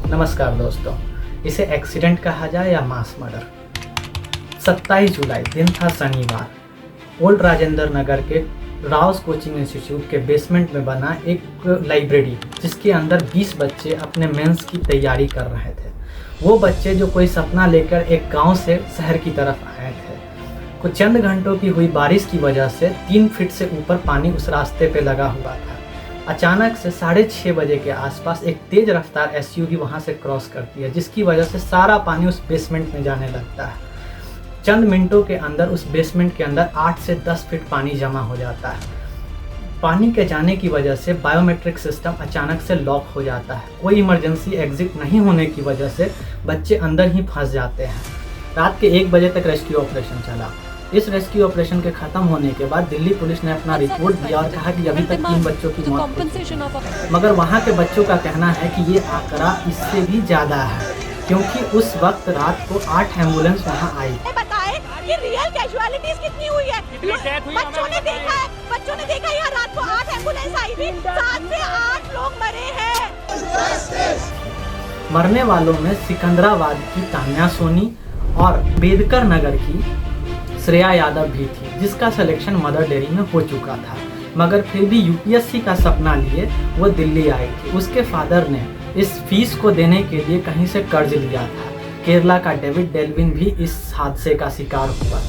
नमस्कार दोस्तों, इसे एक्सीडेंट कहा जाए या मास मर्डर। 27 जुलाई दिन था शनिवार। ओल्ड राजेंद्र नगर के राउस कोचिंग इंस्टीट्यूट के बेसमेंट में बना एक लाइब्रेरी, जिसके अंदर 20 बच्चे अपने मेंस की तैयारी कर रहे थे। वो बच्चे जो कोई सपना लेकर एक गांव से शहर की तरफ आए थे। कुछ चंद घंटों की हुई बारिश की वजह से 3 फीट से ऊपर पानी उस रास्ते पे लगा हुआ था। अचानक से 6:30 बजे के आसपास एक तेज रफ्तार एसयूवी वहां से क्रॉस करती है, जिसकी वजह से सारा पानी उस बेसमेंट में जाने लगता है। चंद मिनटों के अंदर उस बेसमेंट के अंदर 8 से 10 फीट पानी जमा हो जाता है। पानी के जाने की वजह से बायोमेट्रिक सिस्टम अचानक से लॉक हो जाता है। कोई इमरजेंसी एग्जिट नहीं होने की वजह से बच्चे अंदर ही फंस जाते हैं। रात के 1 बजे तक रेस्क्यू ऑपरेशन चला। इस रेस्क्यू ऑपरेशन के खत्म होने के बाद दिल्ली पुलिस ने अपना रिपोर्ट दिया और कहा कि अभी तक 3 बच्चों की मौत हुई। मगर वहाँ के बच्चों का कहना है कि ये आंकड़ा इससे भी ज़्यादा है, क्योंकि उस वक्त रात को 8 एम्बुलेंस वहाँ आई। ये रियल कैजुअलिटीज कितनी हुई है? बच्चों ने देखा यहाँ रात को 8 एम्बुलेंस आई थी, 7 से 8 लोग मरे हैं। मरने वालों में सिकंदराबाद की तान्या सोनी और बेदकर नगर की श्रेया यादव भी थी, जिसका सिलेक्शन मदर डेयरी में हो चुका था। मगर फिर भी यूपीएससी का सपना लिए वो दिल्ली आई थी। उसके फादर ने इस फीस को देने के लिए कहीं से कर्ज लिया था। केरला का डेविड डेल्विन भी इस हादसे का शिकार हुआ।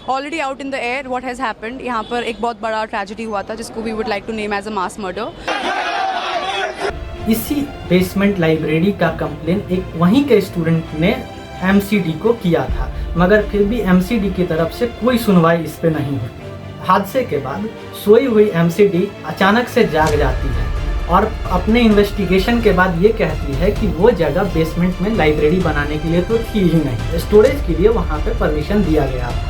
Already out in the air what has happened. यहाँ पर एक बहुत बड़ा ट्रेजेडी हुआ था, जिसको we would like to name as a mass murder. इसी बेसमेंट लाइब्रेरी का कंप्लेन एक वहीं के स्टूडेंट ने एमसीडी को किया था, मगर फिर भी एमसीडी की तरफ से कोई सुनवाई इस पे नहीं हुई। हादसे के बाद सोई हुई एमसीडी अचानक से जाग जाती है और अपने इन्वेस्टिगेशन के बाद ये कहती है कि वो जगह बेसमेंट में लाइब्रेरी बनाने के लिए तो थी ही नहीं, स्टोरेज के लिए वहाँ पे परमिशन दिया गया था।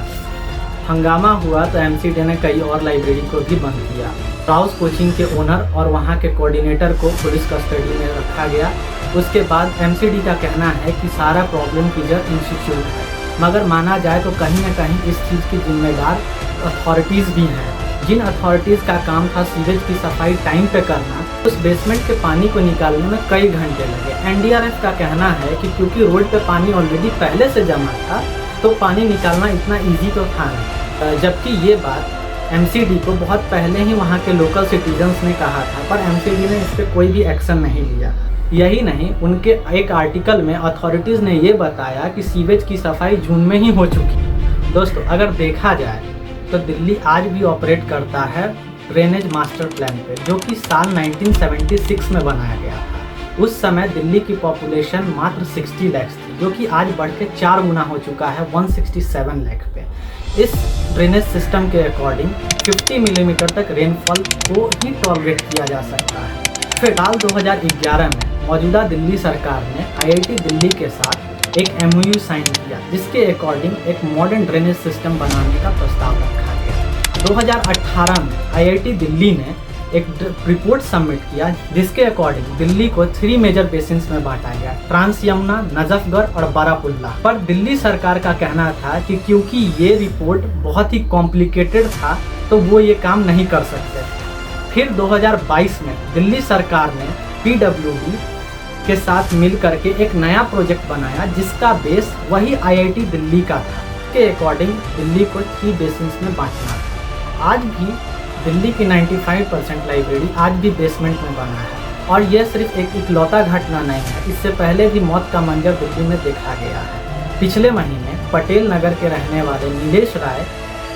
हंगामा हुआ तो एमसीडी ने कई और लाइब्रेरी को भी बंद किया। राउस कोचिंग के ओनर और वहाँ के कोऑर्डिनेटर को पुलिस कस्टडी में रखा गया। उसके बाद एमसीडी का कहना है कि सारा प्रॉब्लम की जड़ इंस्टीट्यूट है, मगर माना जाए तो कहीं न कहीं इस चीज़ की जिम्मेदार अथॉरिटीज़ भी हैं, जिन अथॉरिटीज़ का काम था सीवेज की सफाई टाइम पे करना। उस बेसमेंट के पानी को निकालने में कई घंटे लगे। एनडीआरएफ का कहना है कि क्योंकि रोड पे पानी ऑलरेडी पहले से जमा था, तो पानी निकालना इतना ईजी तो था नहीं। जबकि ये बात एमसीडी को बहुत पहले ही वहाँ के लोकल सिटीजन्स ने कहा था, पर एमसीडी ने इस पर कोई भी एक्शन नहीं लिया। यही नहीं, उनके एक आर्टिकल में अथॉरिटीज़ ने ये बताया कि सीवेज की सफाई जून में ही हो चुकी। दोस्तों, अगर देखा जाए तो दिल्ली आज भी ऑपरेट करता है ड्रेनेज मास्टर प्लान पे, जो कि साल 1976 में बनाया गया था। उस समय दिल्ली की पॉपुलेशन मात्र 60 लाख थी, जो कि आज बढ़ के 4 गुना हो चुका है 167 लाख पे। इस ड्रेनेज सिस्टम के अकॉर्डिंग 50 मिलीमीटर तक रेनफॉल को ही टॉलरेट किया जा सकता है। फिर साल 2011 में मौजूदा दिल्ली सरकार ने आईआईटी दिल्ली के साथ एक एमओयू साइन किया, जिसके अकॉर्डिंग एक मॉडर्न ड्रेनेज सिस्टम बनाने का प्रस्ताव रखा गया। 2018 में आईआईटी दिल्ली ने एक रिपोर्ट सबमिट किया, जिसके अकॉर्डिंग दिल्ली को 3 मेजर बेसिन्स में बांटा गया, ट्रांस यमुना, नजफगढ़ और बारामुल्ला। पर दिल्ली सरकार का कहना था कि क्योंकि ये रिपोर्ट बहुत ही कॉम्प्लिकेटेड था, तो वो ये काम नहीं कर सकते थे। फिर 2022 में दिल्ली सरकार ने पीडब्ल्यूडी के साथ मिल करके एक नया प्रोजेक्ट बनाया, जिसका बेस वही आईआईटी दिल्ली का था। के अकॉर्डिंग दिल्ली को 3 बेसिन्स में बांटना था। आज भी दिल्ली की 95% लाइब्रेरी आज भी बेसमेंट में बना है, और यह सिर्फ एक इकलौता घटना नहीं है। इससे पहले भी मौत का मंजर दिल्ली में देखा गया है। पिछले महीने पटेल नगर के रहने वाले नीलेश राय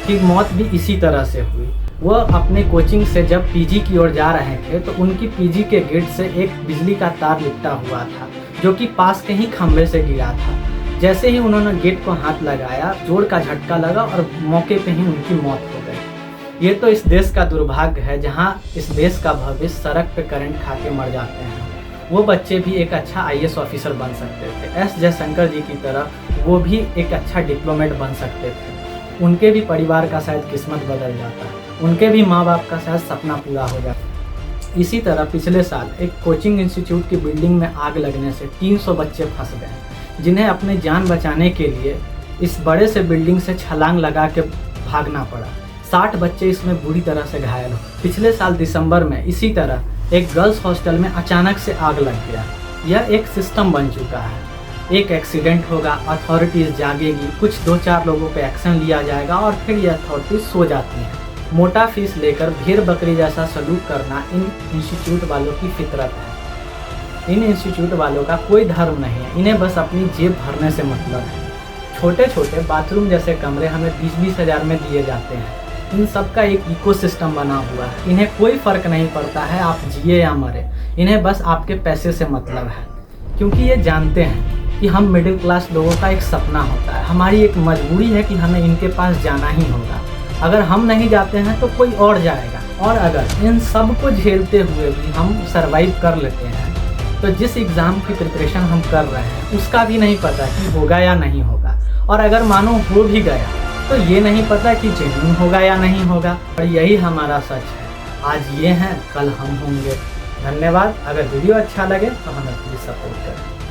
की मौत भी इसी तरह से हुई। वह अपने कोचिंग से जब पीजी की ओर जा रहे थे, तो उनकी पीजी के गेट से एक बिजली का तार लिपटा हुआ था, जो कि पास के ही खंभे से गिरा था। जैसे ही उन्होंने गेट को हाथ लगाया, जोर का झटका लगा और मौके पे ही उनकी मौत हो गई। ये तो इस देश का दुर्भाग्य है, जहाँ इस देश का भविष्य सड़क पे करंट खा के मर जाते हैं। वो बच्चे भी एक अच्छा आईएएस ऑफिसर बन सकते थे। एस जयशंकर जी की तरह वो भी एक अच्छा डिप्लोमेट बन सकते थे। उनके भी परिवार का शायद किस्मत बदल जाता, उनके भी माँ बाप का शायद सपना पूरा हो जाता। इसी तरह पिछले साल एक कोचिंग इंस्टीट्यूट की बिल्डिंग में आग लगने से 300 बच्चे फंस गए, जिन्हें अपनी जान बचाने के लिए इस बड़े से बिल्डिंग से छलांग लगा के भागना पड़ा। 60 बच्चे इसमें बुरी तरह से घायल हो। पिछले साल दिसंबर में इसी तरह एक गर्ल्स हॉस्टल में अचानक से आग लग गया। यह एक सिस्टम बन चुका है। एक एक्सीडेंट होगा, अथॉरिटीज़ जागेगी, कुछ 2-4 लोगों पे एक्शन लिया जाएगा और फिर ये अथॉरिटीज़ सो जाती हैं। मोटा फीस लेकर भेड़ बकरी जैसा सलूक करना इन इंस्टीट्यूट वालों की फितरत है। इन इंस्टीट्यूट वालों का कोई धर्म नहीं है, इन्हें बस अपनी जेब भरने से मतलब है। छोटे छोटे बाथरूम जैसे कमरे हमें 20-20 हज़ार में दिए जाते हैं। इन सब का एक इकोसिस्टम बना हुआ है। इन्हें कोई फ़र्क नहीं पड़ता है आप जिए या मरे, इन्हें बस आपके पैसे से मतलब है। क्योंकि ये जानते हैं कि हम मिडिल क्लास लोगों का एक सपना होता है, हमारी एक मजबूरी है कि हमें इनके पास जाना ही होगा। अगर हम नहीं जाते हैं तो कोई और जाएगा। और अगर इन सब को झेलते हुए भी हम सर्वाइव कर लेते हैं तो जिस एग्ज़ाम की प्रिपरेशन हम कर रहे हैं उसका भी नहीं पता कि होगा या नहीं होगा। और अगर मानो हो भी गया तो ये नहीं पता कि जेन्युइन होगा या नहीं होगा। और यही हमारा सच है, आज ये हैं कल हम होंगे। धन्यवाद। अगर वीडियो अच्छा लगे तो हमें प्लीज़ सपोर्ट करें।